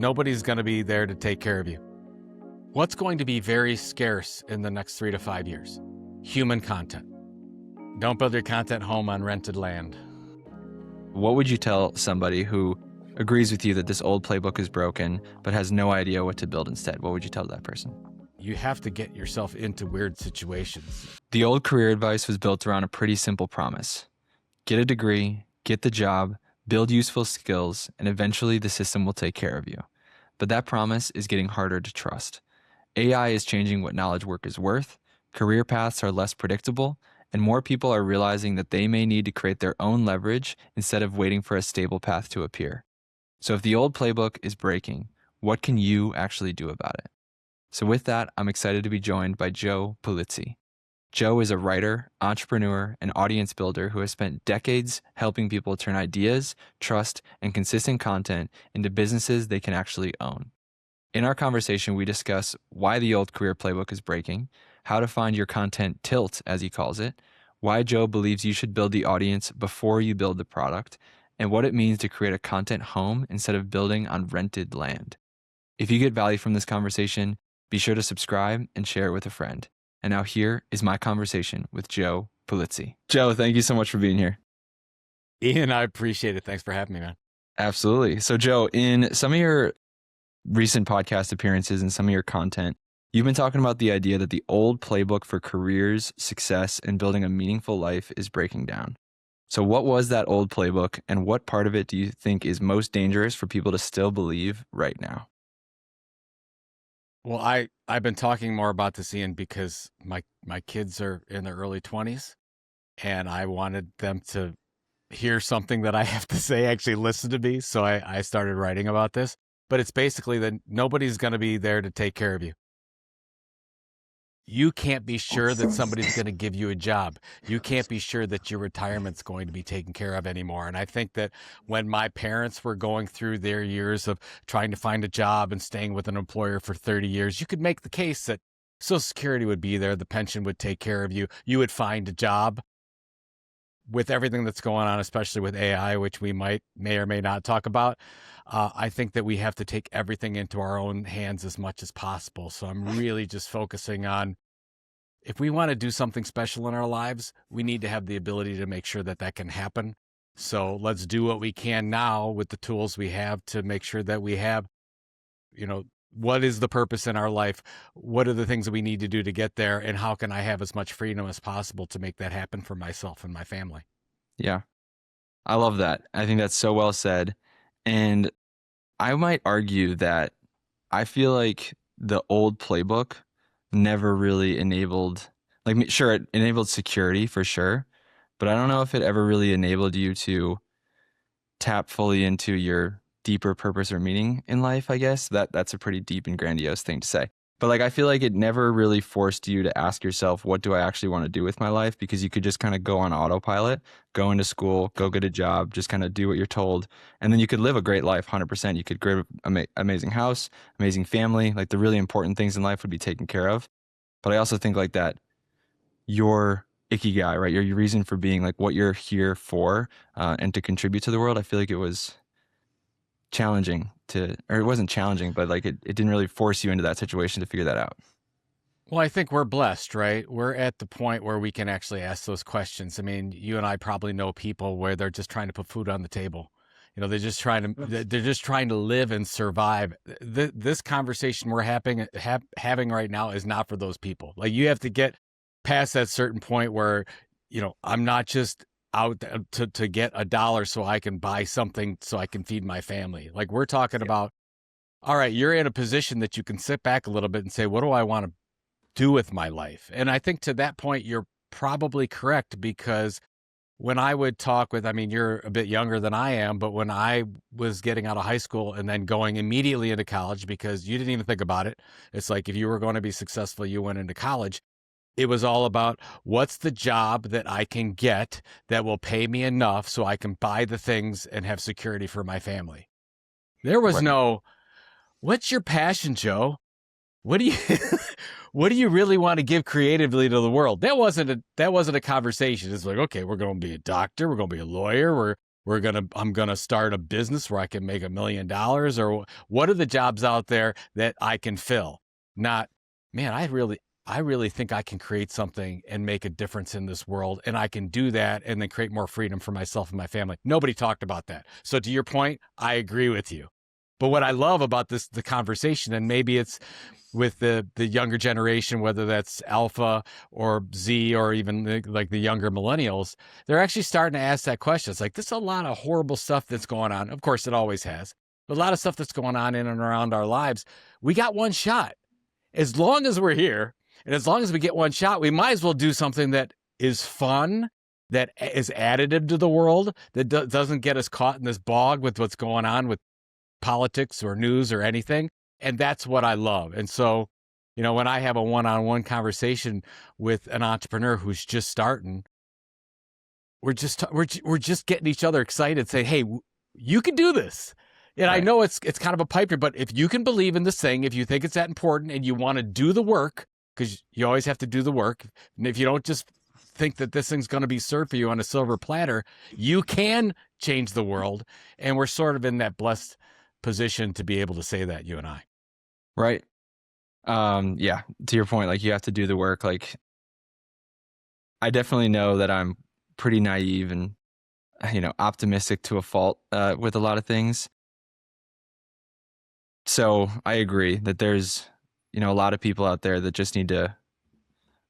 nobody's going to be there to take care of you. What's going to be very scarce in the next 3 to 5 years? Human content. Don't build your content home on rented land. What would you tell somebody who agrees with you that this old playbook is broken, but has no idea what to build instead? What would you tell that person? You have to get yourself into weird situations. The old career advice was built around a pretty simple promise. Get a degree, get the job, build useful skills, and eventually the system will take care of you. But that promise is getting harder to trust. AI is changing what knowledge work is worth, career paths are less predictable, and more people are realizing that they may need to create their own leverage instead of waiting for a stable path to appear. So if the old playbook is breaking, what can you actually do about it? So with that, I'm excited to be joined by Joe Pulizzi. Joe is a writer, entrepreneur, and audience builder who has spent decades helping people turn ideas, trust, and consistent content into businesses they can actually own. In our conversation, we discuss why the old career playbook is breaking, how to find your content tilt, as he calls it, why Joe believes you should build the audience before you build the product, and what it means to create a content home instead of building on rented land. If you get value from this conversation, be sure to subscribe and share it with a friend. And now here is my conversation with Joe Pulizzi. Joe, thank you so much for being here. Ian, I appreciate it. Thanks for having me, man. Absolutely. So Joe, in some of your recent podcast appearances and some of your content, you've been talking about the idea that the old playbook for careers, success, and building a meaningful life is breaking down. So what was that old playbook, and what part of it do you think is most dangerous for people to still believe right now? Well, I've been talking more about this, Ian, because my kids are in their early 20s, and I wanted them to hear something that I have to say, actually listen to me. So I started writing about this. But it's basically that nobody's going to be there to take care of you. You can't be sure that somebody's going to give you a job. You can't be sure that your retirement's going to be taken care of anymore. And I think that when my parents were going through their years of trying to find a job and staying with an employer for 30 years, you could make the case that Social Security would be there, the pension would take care of you, you would find a job. With everything that's going on, especially with AI, which we may or may not talk about, I think that we have to take everything into our own hands as much as possible. So I'm really just focusing on, if we want to do something special in our lives, we need to have the ability to make sure that that can happen. So let's do what we can now with the tools we have to make sure that we have, what is the purpose in our life? What are the things that we need to do to get there? And how can I have as much freedom as possible to make that happen for myself and my family? Yeah, I love that. I think that's so well said. And I might argue that I feel like the old playbook never really enabled, sure, it enabled security for sure, but I don't know if it ever really enabled you to tap fully into your deeper purpose or meaning in life, I guess. That's a pretty deep and grandiose thing to say. But I feel like it never really forced you to ask yourself, what do I actually want to do with my life? Because you could just kind of go on autopilot, go into school, go get a job, just kind of do what you're told. And then you could live a great life, 100%. You could create an amazing house, amazing family. The really important things in life would be taken care of. But I also think that your ikigai, right? Your reason for being, what you're here for and to contribute to the world. I feel like it was challenging or it wasn't challenging, but it didn't really force you into that situation to figure that out. Well, I think we're blessed, right? We're at the point where we can actually ask those questions. I mean, you and I probably know people where they're just trying to put food on the table. They're just trying to live and survive. This conversation we're having right now is not for those people. You have to get past that certain point where, I'm not just out to get $1 so I can buy something so I can feed my family. We're talking about, all right, you're in a position that you can sit back a little bit and say, what do I want to do with my life? And I think to that point, you're probably correct, because when I would talk with, you're a bit younger than I am, but when I was getting out of high school and then going immediately into college, because you didn't even think about it. It's like, if you were going to be successful, you went into college. It was all about, what's the job that I can get that will pay me enough so I can buy the things and have security for my family. There was no, what's your passion, Joe? What do you really want to give creatively to the world? That wasn't a conversation. It's like, okay, we're going to be a doctor. We're going to be a lawyer. I'm gonna start a business where I can make $1 million, or what are the jobs out there that I can fill? Not, man, I really think I can create something and make a difference in this world, and I can do that and then create more freedom for myself and my family. Nobody talked about that. So to your point, I agree with you. But what I love about the conversation, and maybe it's with the younger generation, whether that's Alpha or Z or even the younger millennials, they're actually starting to ask that question. It's like, there's a lot of horrible stuff that's going on. Of course, it always has. But a lot of stuff that's going on in and around our lives. We got one shot. As long as we're here, and as long as we get one shot, we might as well do something that is fun, that is additive to the world, that doesn't get us caught in this bog with what's going on with politics or news or anything. And that's what I love. And so, when I have a one-on-one conversation with an entrepreneur who's just starting, we're just getting each other excited, say, hey, you can do this. And right. I know it's kind of a pipe dream, but if you can believe in this thing, if you think it's that important and you want to do the work, because you always have to do the work. And if you don't just think that this thing's going to be served for you on a silver platter, you can change the world. And we're sort of in that blessed position to be able to say that, you and I. Right. Yeah. To your point, like, you have to do the work. Like, I definitely know that I'm pretty naive and, optimistic to a fault with a lot of things. So I agree that there's, a lot of people out there that just need to,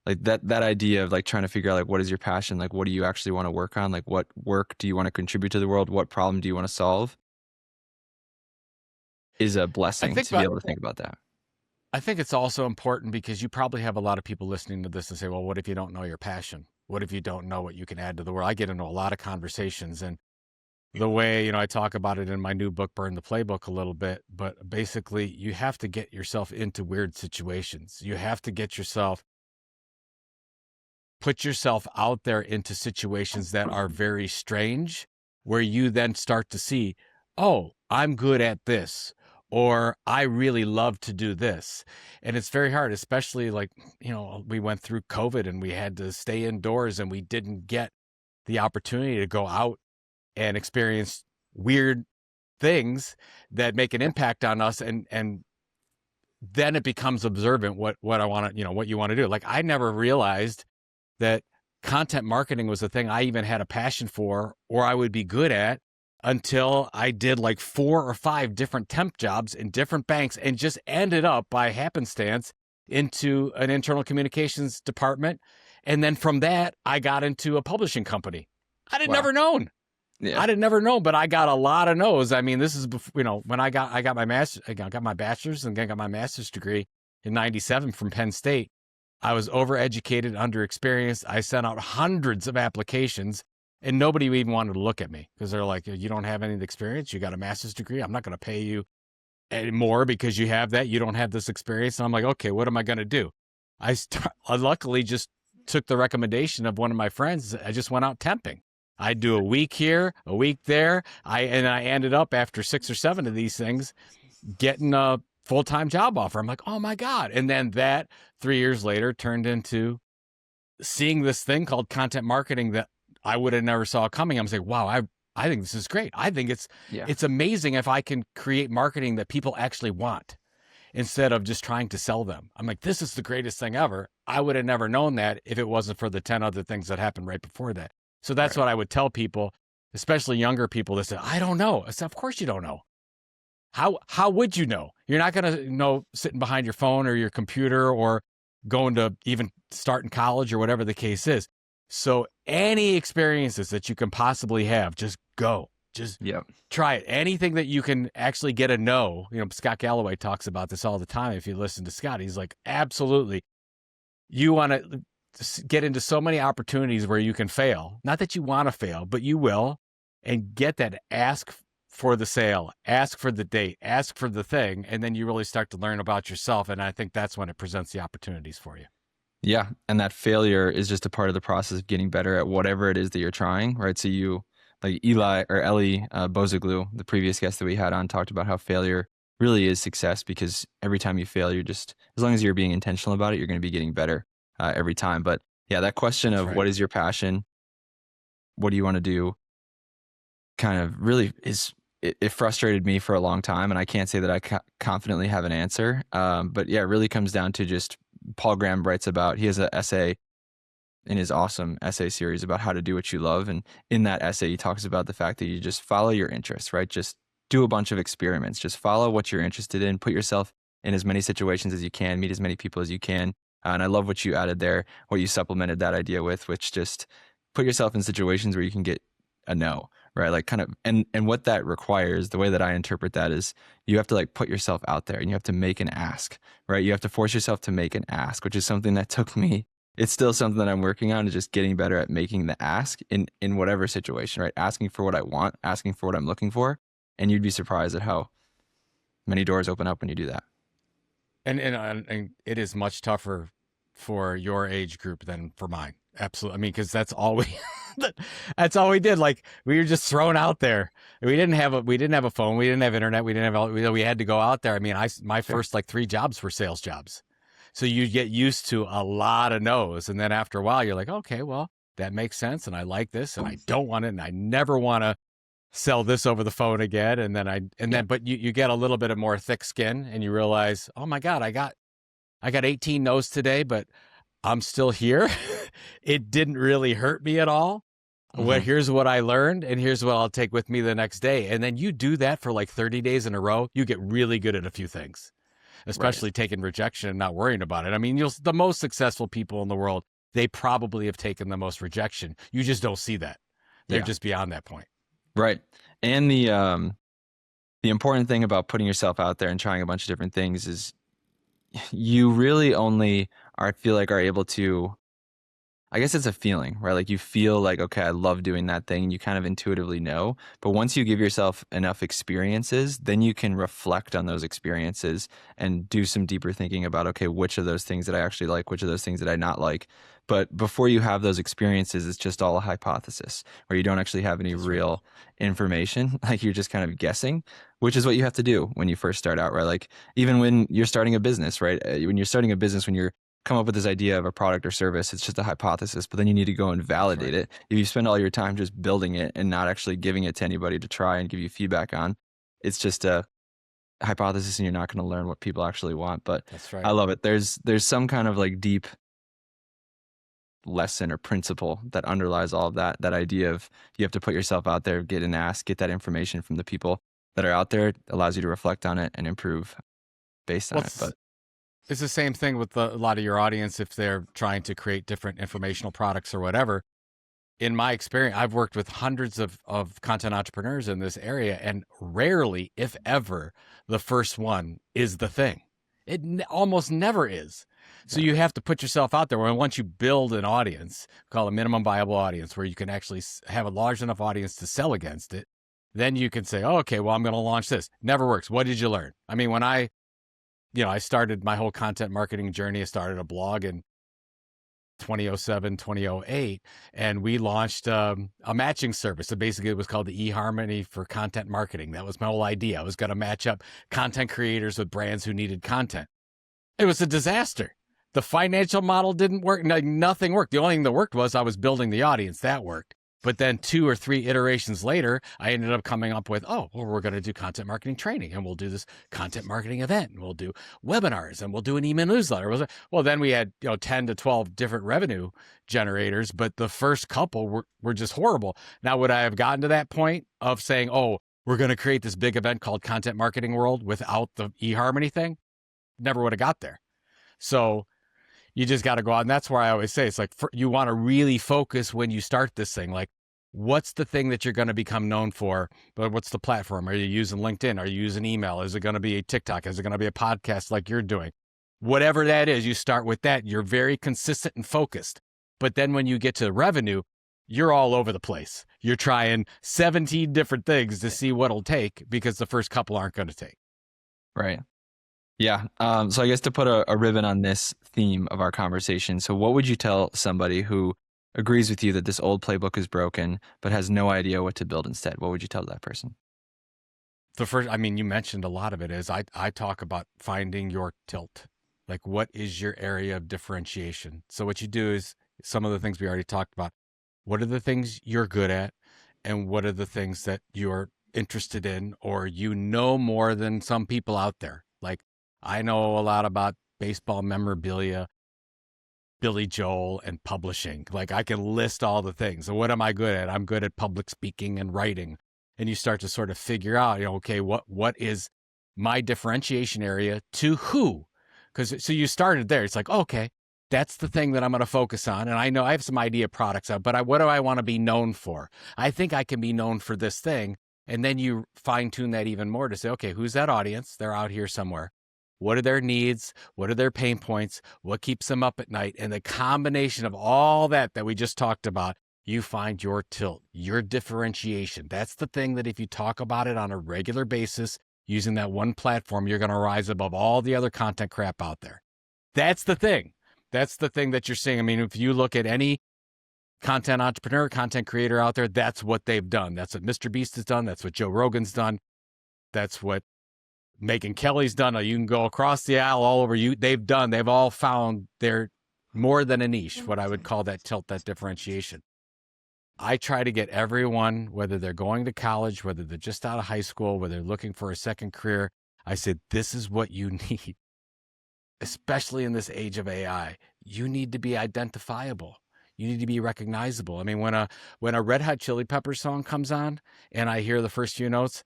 like, that idea of like trying to figure out, like, what is your passion? Like, what do you actually want to work on? Like, what work do you want to contribute to the world? What problem do you want to solve? Is a blessing to be able to think about that. I think it's also important because you probably have a lot of people listening to this and say, well, what if you don't know your passion? What if you don't know what you can add to the world? I get into a lot of conversations, and the way, I talk about it in my new book, Burn the Playbook, a little bit, but basically you have to get yourself into weird situations. You have to put yourself out there into situations that are very strange, where you then start to see, oh, I'm good at this, or I really love to do this. And it's very hard, especially like, we went through COVID and we had to stay indoors and we didn't get the opportunity to go out and experience weird things that make an impact on us. And then it becomes observant what I want to, what you want to do. Like, I never realized that content marketing was a thing I even had a passion for, or I would be good at, until I did like 4 or 5 different temp jobs in different banks and just ended up by happenstance into an internal communications department. And then from that, I got into a publishing company. I'd have never known. Yeah. I'd have never known, but I got a lot of no's. I mean, this is before, when I got my master's, I got my bachelor's and then got my master's degree in '97 from Penn State. I was overeducated, underexperienced. I sent out hundreds of applications, and nobody even wanted to look at me because they're like, you don't have any experience. You got a master's degree. I'm not going to pay you more because you have that. You don't have this experience. And I'm like, okay, what am I going to do? I luckily just took the recommendation of one of my friends. I just went out temping. I'd do a week here, a week there. I ended up, after 6 or 7 of these things, getting a full-time job offer. I'm like, oh my God. And then that 3 years later turned into seeing this thing called content marketing that I would have never saw coming. I'm like, wow, I think this is great. I think it's amazing if I can create marketing that people actually want instead of just trying to sell them. I'm like, this is the greatest thing ever. I would have never known that if it wasn't for the 10 other things that happened right before that. So that's what I would tell people, especially younger people that say, I don't know. I said, of course you don't know. How would you know? You're not going to know sitting behind your phone or your computer or going to even start in college or whatever the case is. So any experiences that you can possibly have, just go. Just try it. Anything that you can actually get a no. Scott Galloway talks about this all the time. If you listen to Scott, he's like, absolutely. You want to get into so many opportunities where you can fail. Not that you want to fail, but you will. And get that. Ask for the sale, ask for the date, ask for the thing. And then you really start to learn about yourself. And I think that's when it presents the opportunities for you. Yeah. And that failure is just a part of the process of getting better at whatever it is that you're trying, right? So you, like Ellie Bozoglu, the previous guest that we had on, talked about how failure really is success, because every time you fail, you're just, as long as you're being intentional about it, you're going to be getting better every time. But yeah, that question of what is your passion? What do you want to do? kind of really it frustrated me for a long time, and I can't say that I confidently have an answer. But yeah, it really comes down to just Paul Graham writes about, he has an essay in his awesome essay series about how to do what you love. And in that essay, he talks about the fact that you just follow your interests, right? Just do a bunch of experiments, just follow what you're interested in, put yourself in as many situations as you can, meet as many people as you can. And I love what you added there, what you supplemented that idea with, which just put yourself in situations where you can get a no, right? Like kind of, and what that requires, the way that I interpret that is you have to like put yourself out there and you have to make an ask, right? You have to force yourself to make an ask, which is something that took me, it's still something that I'm working on, is just getting better at making the ask in whatever situation, right? Asking for what I want, asking for what I'm looking for. And you'd be surprised at how many doors open up when you do that. And it is much tougher for your age group than for mine. Absolutely. I mean, because that's all we that's all we did. Like we were just thrown out there. We didn't have a phone. We didn't have internet. We didn't have we had to go out there. I mean, my first like 3 jobs were sales jobs. So you get used to a lot of no's. And then after a while, you're like, okay, well, that makes sense. And I like this and I don't want it. And I never want to sell this over the phone again. And then, but you get a little bit of more thick skin and you realize, oh my God, I got 18 no's today, but I'm still here. It didn't really hurt me at all. Well, here's what I learned and here's what I'll take with me the next day. And then you do that for like 30 days in a row. You get really good at a few things, especially taking rejection and not worrying about it. I mean, the most successful people in the world, they probably have taken the most rejection. You just don't see that. They're just beyond that point. Right. And the important thing about putting yourself out there and trying a bunch of different things is you really only are able to, I guess it's a feeling, right? Like you feel like, okay, I love doing that thing. You kind of intuitively know. But once you give yourself enough experiences, then you can reflect on those experiences and do some deeper thinking about, okay, which of those things that I actually like, which of those things that I not like. But before you have those experiences, it's just all a hypothesis where you don't actually have any real information. Like you're just kind of guessing, which is what you have to do when you first start out, right? Like even when you're starting a business, right? When you're starting a business, when you're come up with this idea of a product or service, it's just a hypothesis, but then you need to go and validate it. If you spend all your time just building it and not actually giving it to anybody to try and give you feedback on, it's just a hypothesis and you're not going to learn what people actually want. But I love it. There's some kind of like deep lesson or principle that underlies all of that idea of you have to put yourself out there, get an ask, get that information from the people that are out there. It allows you to reflect on it and improve based on it. But it's the same thing with a lot of your audience if they're trying to create different informational products or whatever. In my experience, I've worked with hundreds of content entrepreneurs in this area, and rarely, if ever, the first one is the thing. It almost never is. So you have to put yourself out there. Where once you build an audience, call a minimum viable audience, where you can actually have a large enough audience to sell against it, then you can say, oh, okay, well, I'm going to launch this. Never works. What did you learn? I mean, when I started my whole content marketing journey. I started a blog in 2007, 2008, and we launched a matching service. So basically it was called the eHarmony for content marketing. That was my whole idea. I was going to match up content creators with brands who needed content. It was a disaster. The financial model didn't work. Nothing worked. The only thing that worked was I was building the audience. That worked. But then 2 or 3 iterations later, I ended up coming up with, we're going to do content marketing training, and we'll do this content marketing event, and we'll do webinars, and we'll do an email newsletter. Well, then we had 10 to 12 different revenue generators, but the first couple were just horrible. Now, would I have gotten to that point of saying, we're going to create this big event called Content Marketing World without the eHarmony thing? Never would have got there. So you just got to go out. And that's why I always say, it's like, you want to really focus when you start this thing. Like, what's the thing that you're going to become known for? But what's the platform? Are you using LinkedIn? Are you using email? Is it going to be a TikTok? Is it going to be a podcast like you're doing? Whatever that is, you start with that. You're very consistent and focused. But then when you get to revenue, you're all over the place. You're trying 17 different things to see what'll take, because the first couple aren't going to take. Right. Yeah. So I guess to put a ribbon on this theme of our conversation, so what would you tell somebody who agrees with you that this old playbook is broken, but has no idea what to build instead? What would you tell that person? The first, you mentioned a lot of it is I talk about finding your tilt. Like, what is your area of differentiation? So what you do is some of the things we already talked about. What are the things you're good at? and what are the things that you're interested in, or you know more than some people out there. Like, I know a lot about baseball memorabilia, Billy Joel, and publishing. Like, I can list all the things. And what am I good at? I'm good at public speaking and writing. And you start to sort of figure out, okay, what is my differentiation area to who? Because so you started there. It's like, okay, that's the thing that I'm going to focus on. And I know I have some idea products out, but what do I want to be known for? I think I can be known for this thing. And then you fine tune that even more to say, okay, who's that audience? They're out here somewhere. What are their needs? What are their pain points? What keeps them up at night? And the combination of all that we just talked about, you find your tilt, your differentiation. That's the thing that if you talk about it on a regular basis, using that one platform, you're going to rise above all the other content crap out there. That's the thing. That's the thing that you're seeing. I mean, if you look at any content entrepreneur, content creator out there, that's what they've done. That's what Mr. Beast has done. That's what Joe Rogan's done. That's what Megyn Kelly's done. You can go across the aisle all over you. They've all found their more than a niche, what I would call that tilt, that differentiation. I try to get everyone, whether they're going to college, whether they're just out of high school, whether they're looking for a second career, I said, this is what you need, especially in this age of AI. You need to be identifiable. You need to be recognizable. I mean, when a Red Hot Chili Peppers song comes on and I hear the first few notes,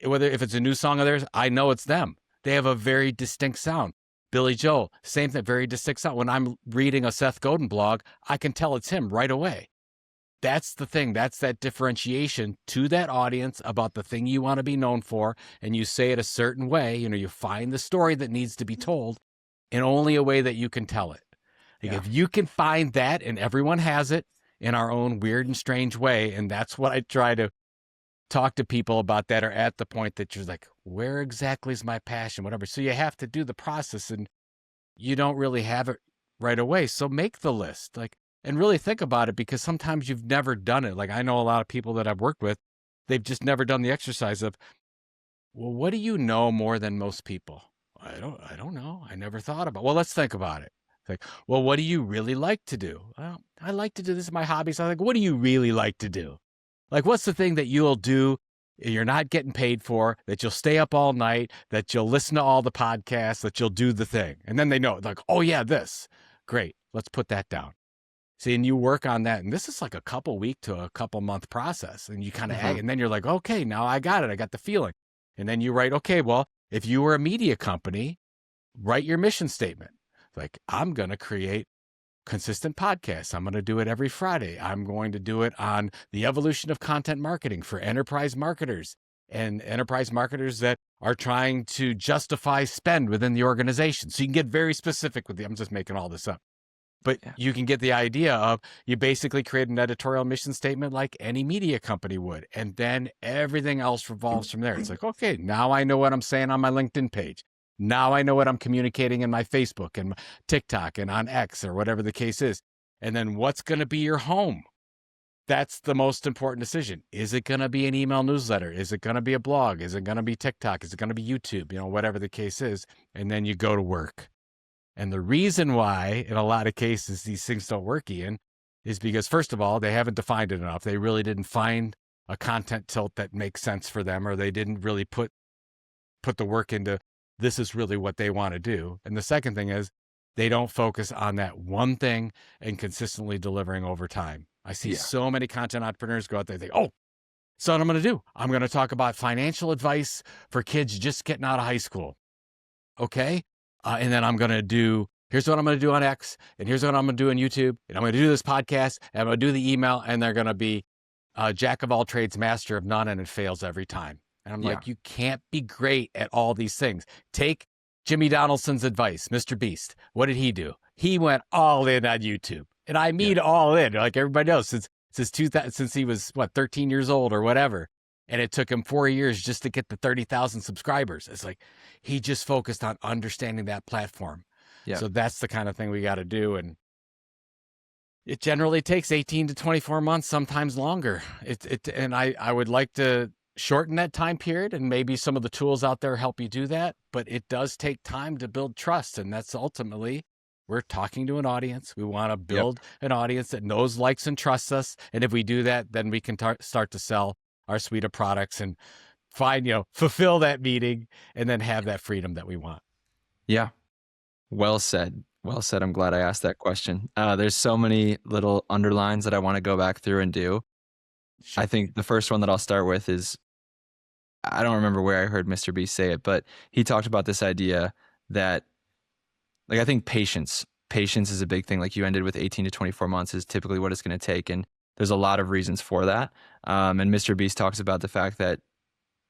whether if it's a new song of theirs, I know it's them. They have a very distinct sound. Billy Joel, same thing, very distinct sound. When I'm reading a Seth Godin blog, I can tell it's him right away. That's the thing. That's that differentiation to that audience about the thing you want to be known for, and you say it a certain way. You find the story that needs to be told in only a way that you can tell it. Like if you can find that, and everyone has it in our own weird and strange way, and that's what I try to talk to people about that are at the point that you're like, where exactly is my passion, whatever. So you have to do the process, and you don't really have it right away. So make the list, and really think about it, because sometimes you've never done it. Like I know a lot of people that I've worked with, they've just never done the exercise of, well, what do you know more than most people? I don't know. I never thought about it. Well, let's think about it. It's like, well, what do you really like to do? Well, I like to do this. My hobby. So I'm like, what do you really like to do? Like, what's the thing that you'll do you're not getting paid for, that you'll stay up all night, that you'll listen to all the podcasts, that you'll do the thing? And then they know, like, oh yeah, this. Great. Let's put that down. See, and you work on that. And this is like a couple week to a couple month process. And you kind of, and then you're like, okay, now I got it. I got the feeling. And then you write, okay, well, if you were a media company, write your mission statement. Like, I'm going to create consistent podcasts. I'm going to do it every Friday. I'm going to do it on the evolution of content marketing for enterprise marketers and enterprise marketers that are trying to justify spend within the organization. So you can get very specific with I'm just making all this up. But you can get the idea of, you basically create an editorial mission statement like any media company would. And then everything else revolves from there. It's like, okay, now I know what I'm saying on my LinkedIn page. Now I know what I'm communicating in my Facebook and TikTok and on X or whatever the case is. And then what's going to be your home? That's the most important decision. Is it going to be an email newsletter? Is it going to be a blog? Is it going to be TikTok? Is it going to be YouTube? Whatever the case is. And then you go to work. And the reason why, in a lot of cases, these things don't work, Ian, is because, first of all, they haven't defined it enough. They really didn't find a content tilt that makes sense for them, or they didn't really put the work into, this is really what they want to do. And the second thing is, they don't focus on that one thing and consistently delivering over time. I see so many content entrepreneurs go out there, they think, oh, so what I'm going to do, I'm going to talk about financial advice for kids just getting out of high school. Okay. And then I'm going to do, here's what I'm going to do on X, and here's what I'm going to do on YouTube, and I'm going to do this podcast, and I'm going to do the email, and they're going to be jack of all trades, master of none, and it fails every time. And I'm like, you can't be great at all these things. Take Jimmy Donaldson's advice, Mr. Beast. What did he do? He went all in on YouTube. And I mean all in, like everybody else, since he was, 13 years old or whatever. And it took him 4 years just to get the 30,000 subscribers. It's like, he just focused on understanding that platform. Yeah. So that's the kind of thing we got to do. And it generally takes 18 to 24 months, sometimes longer. And I would like to shorten that time period, and maybe some of the tools out there help you do that. But it does take time to build trust. And that's ultimately We're talking to an audience. We want to Yep. build an audience that knows, likes, and trusts us. And if we do that, then we can start to sell our suite of products and fulfill that meeting and then have that freedom that we want. Yeah. Well said. Well said. I'm glad I asked that question. There's so many little underlines that I want to go back through and do. Sure. I think the first one that I'll start with is, I don't remember where I heard Mr. B say it, but he talked about this idea that, like, I think patience is a big thing. Like, you ended with 18 to 24 months is typically what it's going to take. And there's a lot of reasons for that. And Mr. Beast talks about the fact that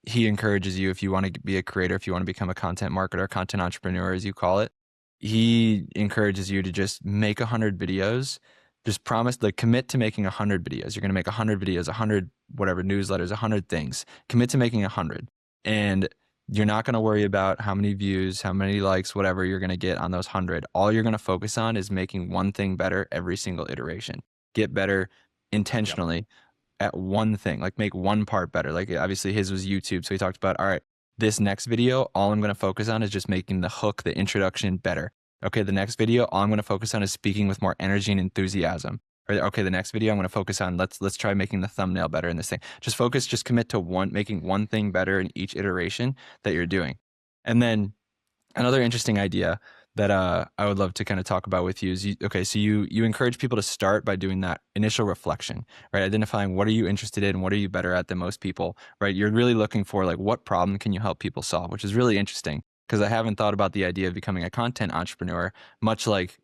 he encourages you, if you want to be a creator, if you want to become a content marketer, content entrepreneur, as you call it, he encourages you to just make 100 videos. Just promise, like, commit to making 100 videos. You're going to make 100 videos, 100 whatever newsletters, 100 things. Commit to making 100. And you're not going to worry about how many views, how many likes, whatever you're going to get on those 100. All you're going to focus on is making one thing better every single iteration. Get better intentionally at one thing, like make one part better. Like, obviously his was YouTube. So he talked about, all right, this next video, all I'm going to focus on is just making the hook, the introduction better. Okay, the next video, all I'm going to focus on is speaking with more energy and enthusiasm. Or, okay, the next video I'm going to focus on, let's try making the thumbnail better in this thing. Just commit to making one thing better in each iteration that you're doing. And then another interesting idea that I would love to kind of talk about with you is, you encourage people to start by doing that initial reflection, right? Identifying what are you interested in, what are you better at than most people, right? You're really looking for, like, what problem can you help people solve, which is really interesting, because I haven't thought about the idea of becoming a content entrepreneur much like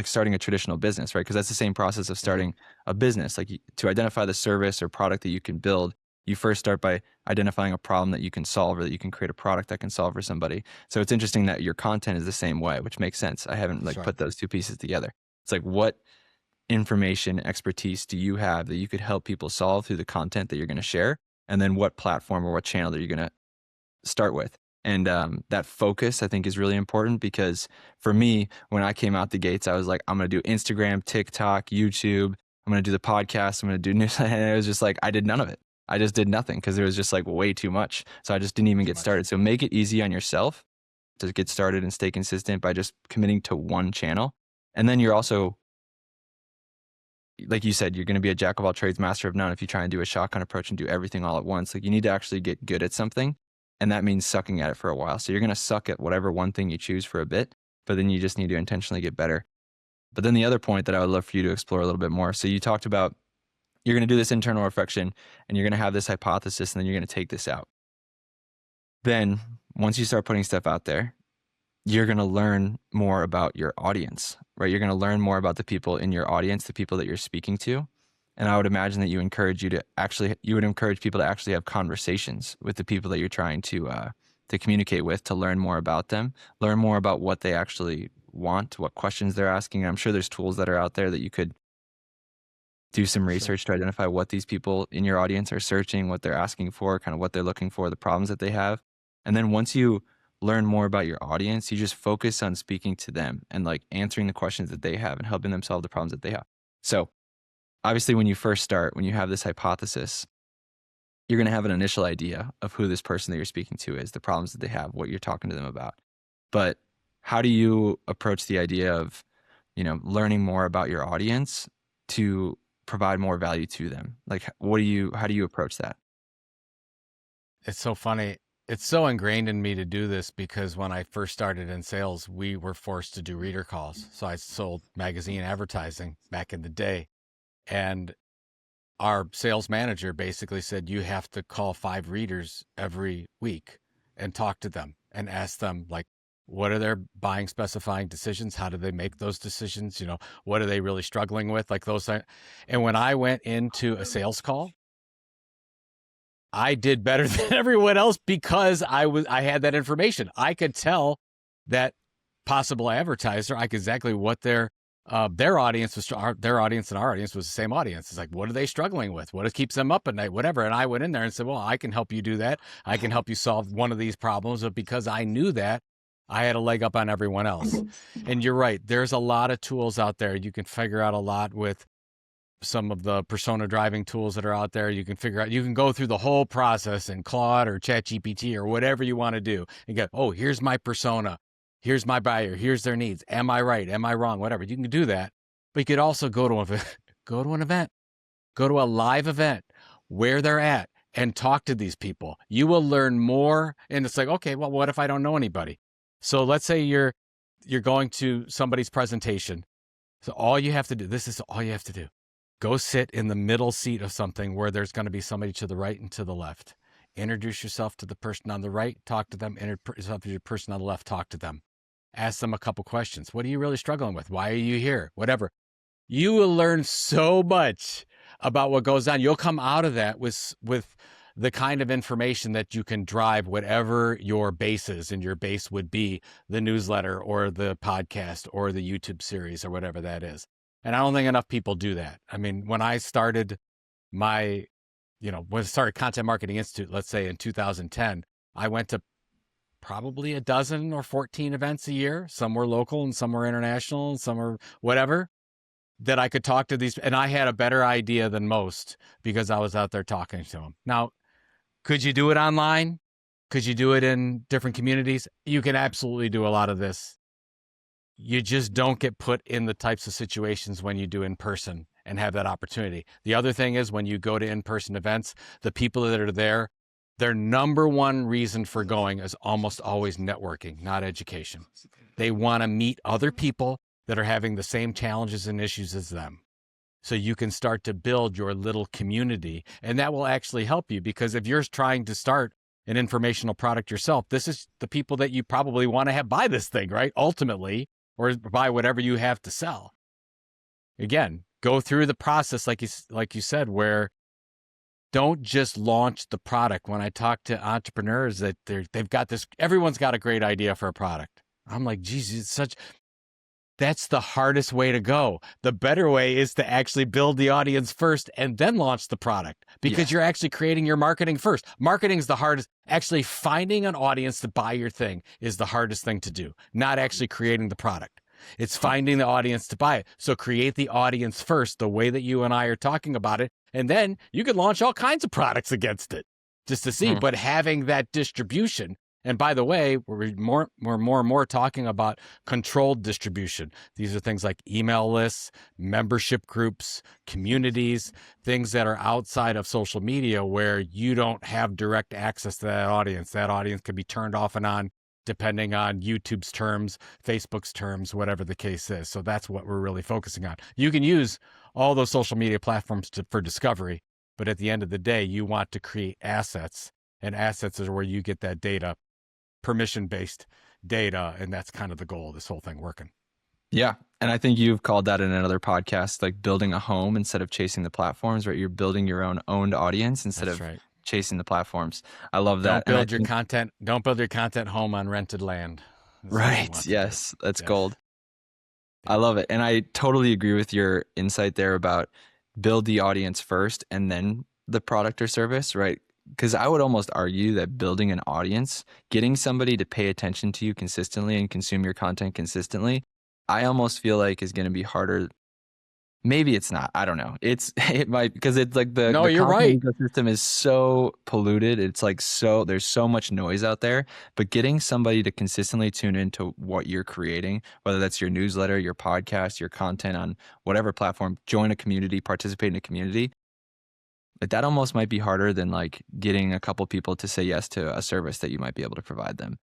starting a traditional business, right? Because that's the same process of starting a business. Like, to identify the service or product that you can build, you first start by identifying a problem that you can solve, or that you can create a product that can solve for somebody. So it's interesting that your content is the same way, which makes sense. I haven't put those two pieces together. It's like, what information, expertise do you have that you could help people solve through the content that you're going to share? And then what platform or what channel are you going to start with? And that focus, I think, is really important, because for me, when I came out the gates, I was like, I'm going to do Instagram, TikTok, YouTube. I'm going to do the podcast. I'm going to do news. And it was just like, I did none of it. I just did nothing, because there was just like way too much. So I just didn't even get started. So make it easy on yourself to get started and stay consistent by just committing to one channel. And then you're also, like you said, you're going to be a jack of all trades, master of none if you try and do a shotgun approach and do everything all at once. Like, you need to actually get good at something. And that means sucking at it for a while. So you're going to suck at whatever one thing you choose for a bit, but then you just need to intentionally get better. But then the other point that I would love for you to explore a little bit more. So you talked about, you're going to do this internal reflection, and you're going to have this hypothesis, and then you're going to take this out. Then once you start putting stuff out there, you're going to learn more about your audience, right? You're going to learn more about the people in your audience, the people that you're speaking to. And I would imagine that you would encourage people to actually have conversations with the people that you're trying to communicate with, to learn more about them, learn more about what they actually want, what questions they're asking. And I'm sure there's tools that are out there that you could do some research to identify what these people in your audience are searching, what they're asking for, kind of what they're looking for, the problems that they have. And then once you learn more about your audience, you just focus on speaking to them and like answering the questions that they have and helping them solve the problems that they have. So obviously, when you first start, when you have this hypothesis, you're going to have an initial idea of who this person that you're speaking to is, the problems that they have, what you're talking to them about. But how do you approach the idea of, learning more about your audience to provide more value to them? Like, how do you approach that? It's so funny. It's so ingrained in me to do this, because when I first started in sales, we were forced to do reader calls. So I sold magazine advertising back in the day. And our sales manager basically said, you have to call 5 readers every week and talk to them and ask them, like, what are their buying specifying decisions? How do they make those decisions? What are they really struggling with? Like those. And when I went into a sales call, I did better than everyone else, because I had that information. I could tell that possible advertiser, exactly what their audience was. Their audience and our audience was the same audience. It's like, what are they struggling with? What keeps them up at night? Whatever. And I went in there and said, well, I can help you do that. I can help you solve one of these problems. But because I knew that, I had a leg up on everyone else. And you're right. There's a lot of tools out there. You can figure out a lot with some of the persona driving tools that are out there. You can go through the whole process in Claude or ChatGPT or whatever you want to do and go, oh, here's my persona. Here's my buyer. Here's their needs. Am I right? Am I wrong? Whatever. You can do that. But you could also go to an event, go to a live event where they're at and talk to these people. You will learn more. And it's like, okay, well, what if I don't know anybody? So let's say you're going to somebody's presentation. So all you have to do, this is all you have to do. Go sit in the middle seat of something where there's going to be somebody to the right and to the left. Introduce yourself to the person on the right, talk to them. Introduce yourself to the person on the left, talk to them. Ask them a couple questions. What are you really struggling with? Why are you here? Whatever. You will learn so much about what goes on. You'll come out of that with the kind of information that you can drive whatever your base is, and your base would be the newsletter or the podcast or the YouTube series or whatever that is. And I don't think enough people do that. I mean, when I started when I started Content Marketing Institute, let's say in 2010, I went to probably a dozen or 14 events a year. Some were local and some were international and some were whatever, that I could talk to these. And I had a better idea than most because I was out there talking to them. Now, could you do it online? Could you do it in different communities? You can absolutely do a lot of this. You just don't get put in the types of situations when you do in person and have that opportunity. The other thing is, when you go to in-person events, the people that are there, their number one reason for going is almost always networking, not education. They want to meet other people that are having the same challenges and issues as them. So you can start to build your little community, and that will actually help you, because if you're trying to start an informational product yourself, this is the people that you probably want to have buy this thing, right? Ultimately, or buy whatever you have to sell. Again, go through the process, like you said, where don't just launch the product. When I talk to entrepreneurs that they've got this, everyone's got a great idea for a product. I'm like, geez, that's the hardest way to go. The better way is to actually build the audience first and then launch the product, because you're actually creating your marketing first. Marketing is the hardest. Actually finding an audience to buy your thing is the hardest thing to do, not actually creating the product. It's finding the audience to buy it. So create the audience first, the way that you and I are talking about it. And then you could launch all kinds of products against it just to see. But having that distribution, and by the way, we're more and more talking about controlled distribution. These are things like email lists, membership groups, communities, things that are outside of social media where you don't have direct access to that audience. That audience could be turned off and on depending on YouTube's terms, Facebook's terms, whatever the case is. So that's what we're really focusing on. You can use all those social media platforms for discovery, but at the end of the day, you want to create assets, and assets is where you get that data, permission-based data, and that's kind of the goal of this whole thing working. Yeah, and I think you've called that in another podcast, like building a home instead of chasing the platforms, right? You're building your own owned audience instead of chasing the platforms. I love that. Don't build your content home on rented land. Right. Yes, that's gold. I love it. And I totally agree with your insight there about build the audience first and then the product or service, right? Because I would almost argue that building an audience, getting somebody to pay attention to you consistently and consume your content consistently, I almost feel like is going to be harder. Maybe it's not. I don't know. It might, because it's like the you're right. ecosystem is so polluted. It's like there's so much noise out there. But getting somebody to consistently tune into what you're creating, whether that's your newsletter, your podcast, your content on whatever platform, join a community, participate in a community. But that almost might be harder than like getting a couple people to say yes to a service that you might be able to provide them.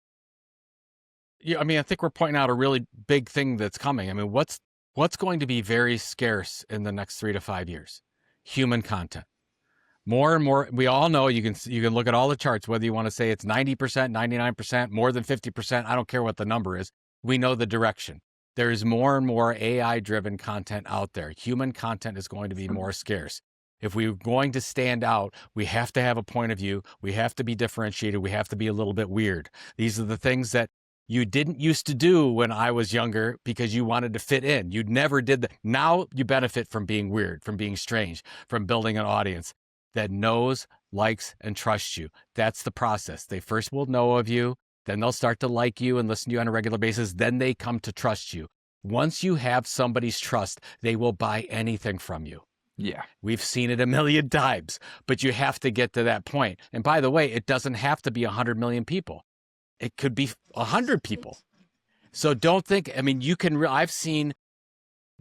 Yeah, I mean, I think we're pointing out a really big thing that's coming. I mean, what's going to be very scarce in the next 3 to 5 years? Human content. More and more, we all know, you can look at all the charts, whether you want to say it's 90%, 99%, more than 50%, I don't care what the number is. We know the direction. There is more and more AI-driven content out there. Human content is going to be more scarce. If we're going to stand out, we have to have a point of view. We have to be differentiated. We have to be a little bit weird. These are the things that you didn't used to do when I was younger because you wanted to fit in. You never did that. Now you benefit from being weird, from being strange, from building an audience that knows, likes, and trusts you. That's the process. They first will know of you, then they'll start to like you and listen to you on a regular basis. Then they come to trust you. Once you have somebody's trust, they will buy anything from you. Yeah. We've seen it a million times, but you have to get to that point. And by the way, it doesn't have to be 100 million people. It could be 100 people. So don't think, I mean, I've seen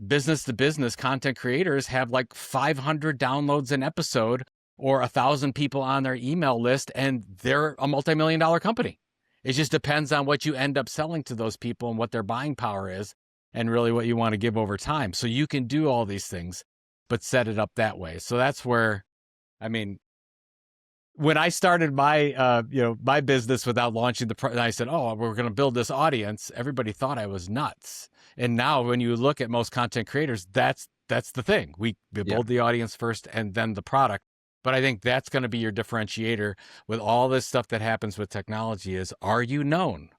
business to business content creators have like 500 downloads an episode or 1,000 people on their email list, and they're a multi-million-dollar company. It just depends on what you end up selling to those people and what their buying power is and really what you want to give over time. So you can do all these things, but set it up that way. So that's where, I mean, when I started my, my business without launching I said, oh, we're going to build this audience. Everybody thought I was nuts. And now when you look at most content creators, that's the thing. We build the audience first and then the product. But I think that's going to be your differentiator with all this stuff that happens with technology is, are you known?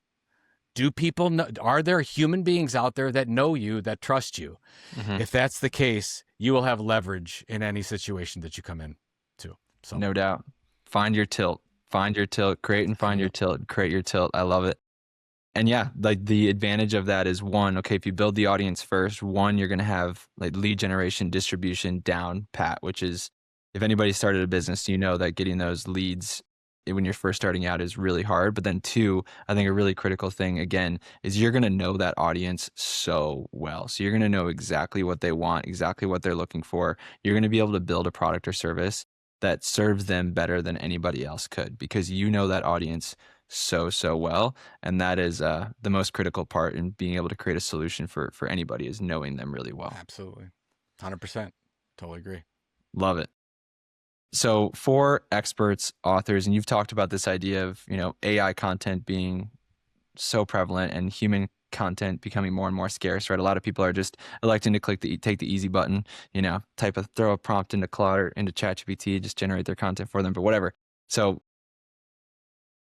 Do people know? Are there human beings out there that know you, that trust you? Mm-hmm. If that's the case, you will have leverage in any situation that you come in to. So no doubt. Find your tilt, create and find your tilt, create your tilt. I love it. And yeah, like the advantage of that is one, okay, if you build the audience first, one, you're going to have like lead generation, distribution down pat, which is, if anybody started a business, you know that getting those leads when you're first starting out is really hard. But then two, I think a really critical thing again is you're going to know that audience so well. So you're going to know exactly what they want, exactly what they're looking for. You're going to be able to build a product or service that serves them better than anybody else could, because you know that audience so well. And that is the most critical part in being able to create a solution for anybody, is knowing them really well. Absolutely. 100%. Totally agree. Love it. So for experts, authors, and you've talked about this idea of, AI content being so prevalent and human content becoming more and more scarce, right? A lot of people are just electing to take the easy button, throw a prompt into Claude or into ChatGPT, just generate their content for them, but whatever. So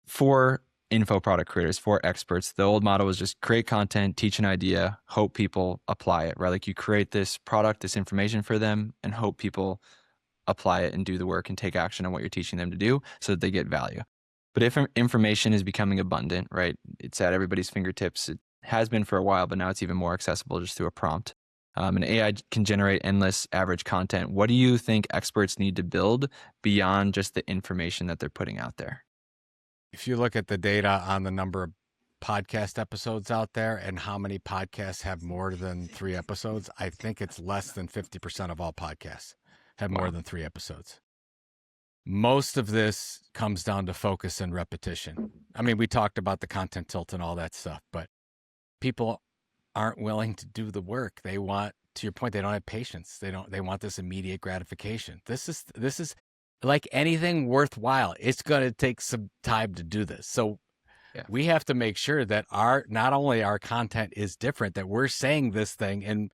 for info product creators, for experts, the old model was just create content, teach an idea, hope people apply it, right? Like you create this product, this information for them, and hope people apply it and do the work and take action on what you're teaching them to do so that they get value. But if information is becoming abundant, right? It's at everybody's fingertips. It has been for a while, but now it's even more accessible just through a prompt. And AI can generate endless average content. What do you think experts need to build beyond just the information that they're putting out there? If you look at the data on the number of podcast episodes out there and how many podcasts have more than 3 episodes, I think it's less than 50% of all podcasts have more than 3 episodes. Most of this comes down to focus and repetition. I mean, we talked about the content tilt and all that stuff, but people aren't willing to do the work. They want, to your point, they don't have patience. They want this immediate gratification. This is like anything worthwhile. It's going to take some time to do this. So we have to make sure that not only our content is different, that we're saying this thing and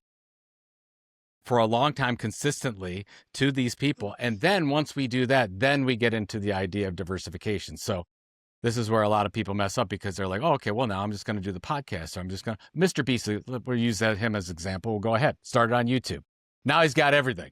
for a long time consistently to these people. And then once we do that, then we get into the idea of diversification. So this is where a lot of people mess up, because they're like, oh, okay, well, now I'm just going to do the podcast. Or I'm just going to, Mr. Beast, we'll use him as an example. We'll go ahead. Started on YouTube. Now he's got everything.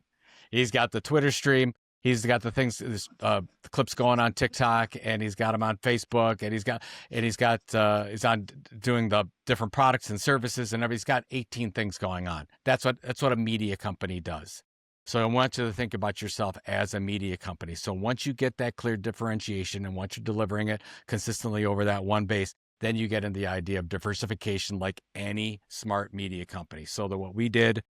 He's got the Twitter stream. He's got the things, the clips going on TikTok, and he's got them on Facebook, and he's on doing the different products and services, and he's got 18 things going on. That's what a media company does. So I want you to think about yourself as a media company. So once you get that clear differentiation, and once you're delivering it consistently over that one base, then you get into the idea of diversification, like any smart media company. So what we did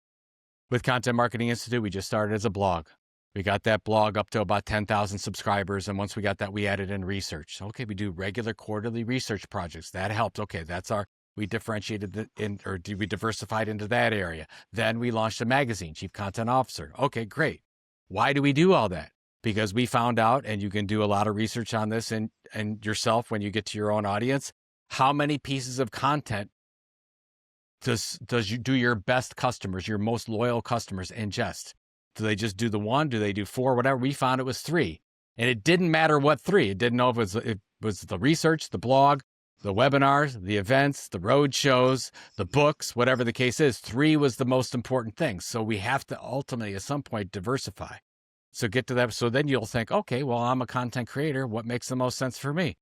with Content Marketing Institute, we just started as a blog. We got that blog up to about 10,000 subscribers. And once we got that, we added in research. So, okay, we do regular quarterly research projects. That helped. Okay, we differentiated we diversified into that area. Then we launched a magazine, Chief Content Officer. Okay, great. Why do we do all that? Because we found out, and you can do a lot of research on this and yourself when you get to your own audience, how many pieces of content does your best customers, your most loyal customers, ingest? Do they just do the 1? Do they do 4? Whatever. We found it was 3. And it didn't matter what 3. It didn't know if it was the research, the blog, the webinars, the events, the road shows, the books, whatever the case is. 3 was the most important thing. So we have to ultimately at some point diversify. So get to that. So then you'll think, okay, well, I'm a content creator. What makes the most sense for me?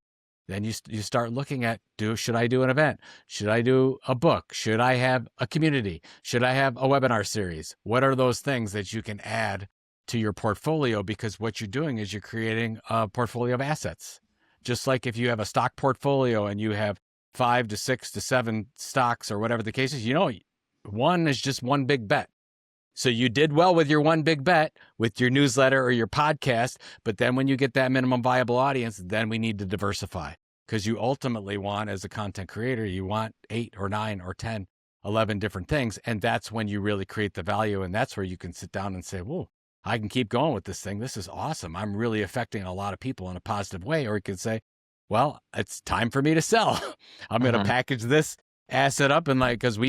Then you start looking at, should I do an event? Should I do a book? Should I have a community? Should I have a webinar series? What are those things that you can add to your portfolio? Because what you're doing is you're creating a portfolio of assets. Just like if you have a stock portfolio and you have 5 to 6 to 7 stocks or whatever the case is, you know, one is just one big bet. So you did well with your one big bet with your newsletter or your podcast, but then when you get that minimum viable audience, then we need to diversify, because you ultimately want, as a content creator, you want 8 or 9 or 10, 11 different things. And that's when you really create the value. And that's where you can sit down and say, whoa, I can keep going with this thing. This is awesome. I'm really affecting a lot of people in a positive way. Or you could say, well, it's time for me to sell. I'm going to package this asset up, and like, because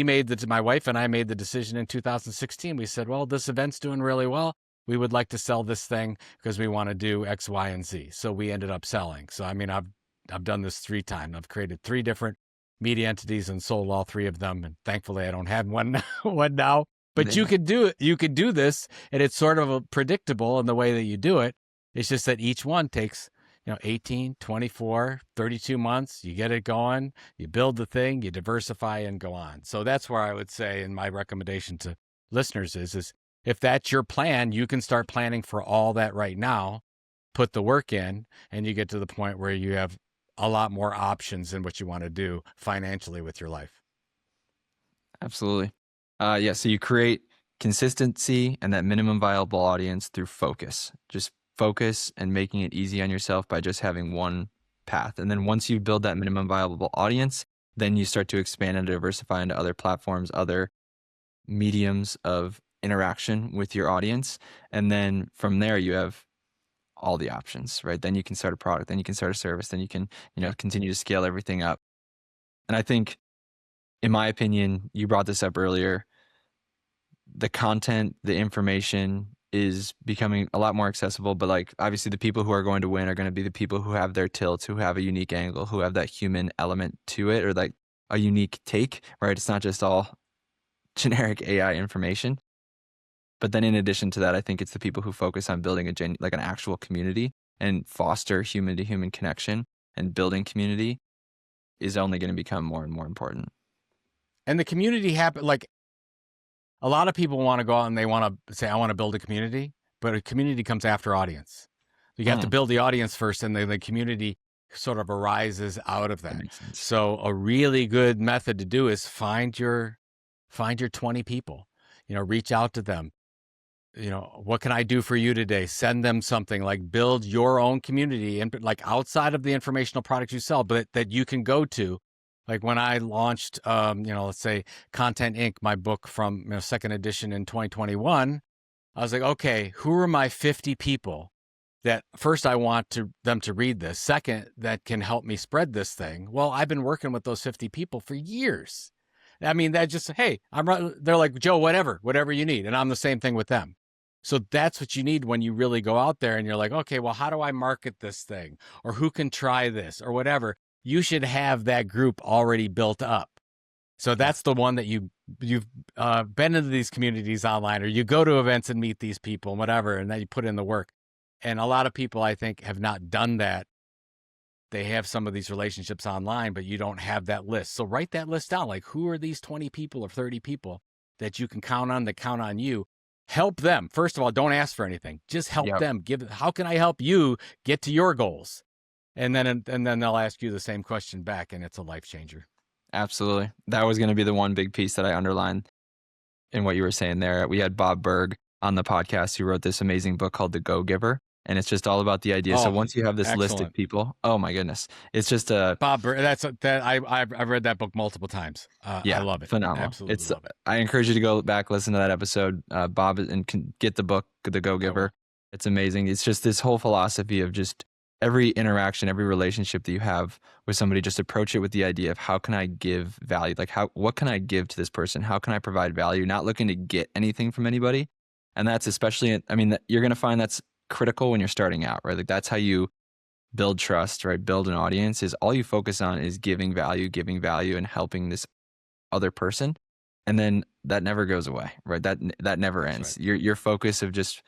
my wife and I made the decision in 2016. We said, well, this event's doing really well. We would like to sell this thing because we want to do X, Y, and Z. So we ended up selling. So I mean, I've done this 3 times. I've created 3 different media entities and sold all 3 of them. And thankfully, I don't have one now. But you could do it. You could do this, and it's sort of predictable in the way that you do it. It's just that each one takes 18, 24, 32 months, you get it going, you build the thing, you diversify and go on. So that's where I would say, and my recommendation to listeners is if that's your plan, you can start planning for all that right now, put the work in, and you get to the point where you have a lot more options in what you want to do financially with your life. Absolutely. Yeah. So you create consistency and that minimum viable audience through focus. Just focus and making it easy on yourself by just having one path. And then once you build that minimum viable audience, then you start to expand and diversify into other platforms, other mediums of interaction with your audience. And then from there, you have all the options, right? Then you can start a product, then you can start a service, then you can, continue to scale everything up. And I think, in my opinion, you brought this up earlier, the content, the information is becoming a lot more accessible, but like obviously the people who are going to win are going to be the people who have their tilts, who have a unique angle, who have that human element to it, or like a unique take, right? It's not just all generic AI information. But then in addition to that, I think it's the people who focus on building an actual community and foster human to human connection, and building community is only going to become more and more important. And the community a lot of people want to go out and they want to say, I want to build a community, but a community comes after audience. You have to build the audience first, and the community sort of arises out of that. So a really good method to do is find your 20 people, reach out to them. What can I do for you today? Send them something, like build your own community, and like outside of the informational products you sell, but that you can go to. Like when I launched, let's say Content Inc., my book from 2nd edition in 2021, I was like, okay, who are my 50 people that first I want them to read this, second, that can help me spread this thing? Well, I've been working with those 50 people for years. I mean, that just, hey, they're like, Joe, whatever you need. And I'm the same thing with them. So that's what you need when you really go out there and you're like, okay, well, how do I market this thing? Or who can try this or whatever? You should have that group already built up. So that's the one that you've been into these communities online, or you go to events and meet these people and whatever, and then you put in the work. And a lot of people, I think, have not done that. They have some of these relationships online, but you don't have that list. So write that list down. Like, who are these 20 people or 30 people that you can count on, that count on you? Help them. First of all, don't ask for anything. Just help them. How can I help you get to your goals? And then they'll ask you the same question back, and it's a life changer. Absolutely. That was going to be the one big piece that I underlined in what you were saying there. We had Bob Berg on the podcast who wrote this amazing book called The Go-Giver. And it's just all about the idea. So once you have this list of people, oh my goodness, it's just Bob Berg. I've read that book multiple times. I love it. Phenomenal. Absolutely love it. I encourage you to go back, listen to that episode, Bob, and can get the book, The Go-Giver. It's amazing. It's just this whole philosophy of just every interaction, every relationship that you have with somebody, just approach it with the idea of how can I give value? Like what can I give to this person? How can I provide value? Not looking to get anything from anybody. And that's especially, you're going to find that's critical when you're starting out, right? Like that's how you build trust, right? Build an audience, is all you focus on is giving value and helping this other person. And then that never goes away, right? That never ends. Right. Your focus of just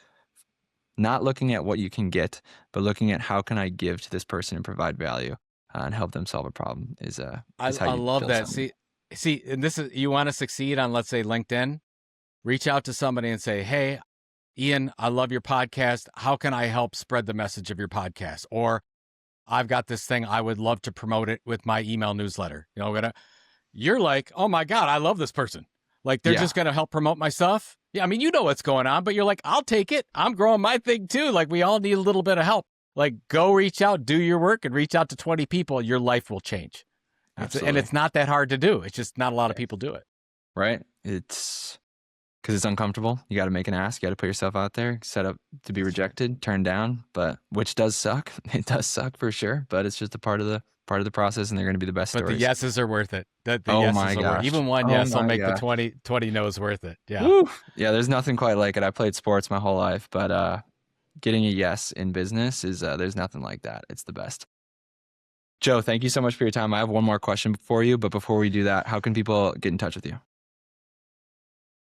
not looking at what you can get, but looking at how can I give to this person and provide value and help them solve a problem is how I love that. Something. See, and this is, you want to succeed on, let's say, LinkedIn, reach out to somebody and say, hey, Ian, I love your podcast. How can I help spread the message of your podcast? Or I've got this thing. I would love to promote it with my email newsletter. You're like, oh my God, I love this person. Like they're just going to help promote my stuff. Yeah. I mean, you know what's going on, but you're like, I'll take it. I'm growing my thing too. Like we all need a little bit of help. Like go reach out, do your work and reach out to 20 people. Your life will change. And it's not that hard to do. It's just not a lot of people do it. Right. It's because it's uncomfortable. You got to make an ask. You got to put yourself out there, set up to be rejected, turned down, but which does suck. It does suck for sure, but it's just a part of the process, and they're going to be the best But stories. the yeses are worth it. Oh my gosh. Even one yes will make the 20 no's worth it. Yeah. Woo. Yeah, there's nothing quite like it. I played sports my whole life, but getting a yes in business is there's nothing like that. It's the best. Joe, thank you so much for your time. I have one more question for you, but before we do that, how can people get in touch with you?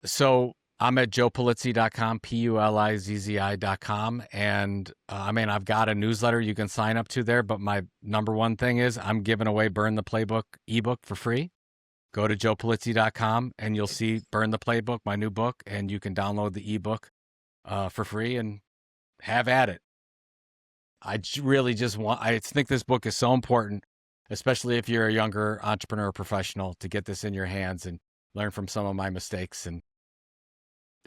So I'm at joepulizzi.com, Pulizzi.com. And I've got a newsletter you can sign up to there, but my number one thing is I'm giving away Burn the Playbook ebook for free. Go to joepulizzi.com and you'll see Burn the Playbook, my new book, and you can download the ebook for free and have at it. I really I think this book is so important, especially if you're a younger entrepreneur professional, to get this in your hands and learn from some of my mistakes and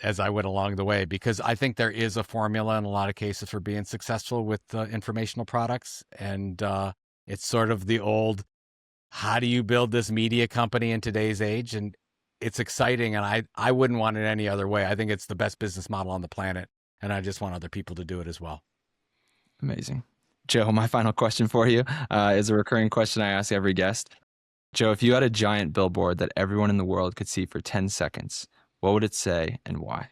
as I went along the way, because I think there is a formula in a lot of cases for being successful with informational products. And it's sort of the old, how do you build this media company in today's age? And it's exciting. And I wouldn't want it any other way. I think it's the best business model on the planet. And I just want other people to do it as well. Amazing. Joe, my final question for you is a recurring question I ask every guest. Joe, if you had a giant billboard that everyone in the world could see for 10 seconds, what would it say and why?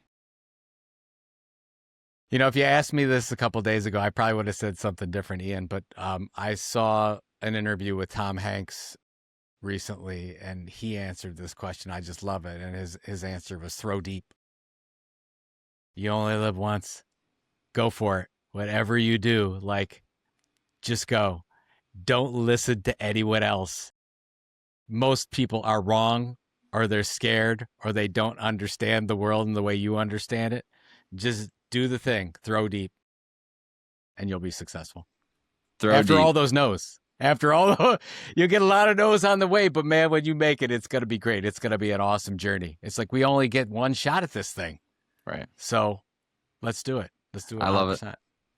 If you asked me this a couple of days ago, I probably would have said something different, Ian. But I saw an interview with Tom Hanks recently, and he answered this question. I just love it. And his answer was throw deep. You only live once. Go for it. Whatever you do, just go. Don't listen to anyone else. Most people are wrong, or they're scared, or they don't understand the world in the way you understand it. Just do the thing, throw deep, and you'll be successful. After all those no's. You'll get a lot of no's on the way, but man, when you make it, it's going to be great. It's going to be an awesome journey. It's like we only get one shot at this thing. Right. So let's do it. Let's do it 100%. I love it.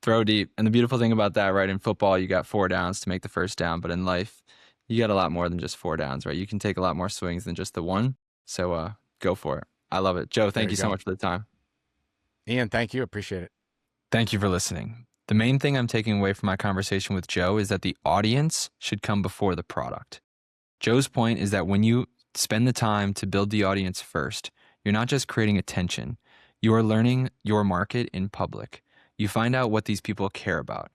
Throw deep. And the beautiful thing about that, right, in football, you got 4 downs to make the first down, but in life, you got a lot more than just 4 downs, right? You can take a lot more swings than just the one. So go for it. I love it. Joe, thank you so much for the time. Ian, thank you. Appreciate it. Thank you for listening. The main thing I'm taking away from my conversation with Joe is that the audience should come before the product. Joe's point is that when you spend the time to build the audience first, you're not just creating attention. You are learning your market in public. You find out what these people care about,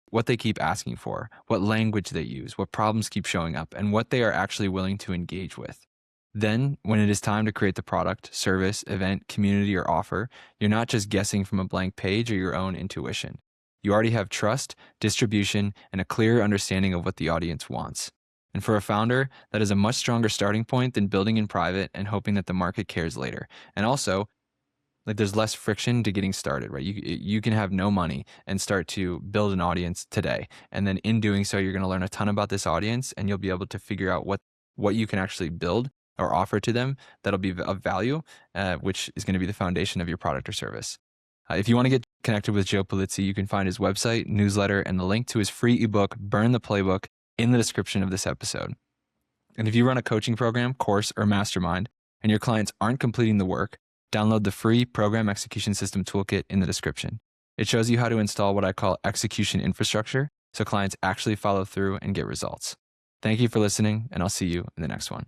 what they keep asking for, what language they use, what problems keep showing up, and what they are actually willing to engage with. Then, when it is time to create the product, service, event, community, or offer, you're not just guessing from a blank page or your own intuition. You already have trust, distribution, and a clear understanding of what the audience wants. And for a founder, that is a much stronger starting point than building in private and hoping that the market cares later. And also, there's less friction to getting started, right? You can have no money and start to build an audience today. And then in doing so, you're going to learn a ton about this audience, and you'll be able to figure out what you can actually build or offer to them that'll be of value, which is going to be the foundation of your product or service. If you want to get connected with Joe Pulizzi, you can find his website, newsletter, and the link to his free ebook, Burn the Playbook, in the description of this episode. And if you run a coaching program, course, or mastermind, and your clients aren't completing the work, download the free Program Execution System Toolkit in the description. It shows you how to install what I call execution infrastructure so clients actually follow through and get results. Thank you for listening, and I'll see you in the next one.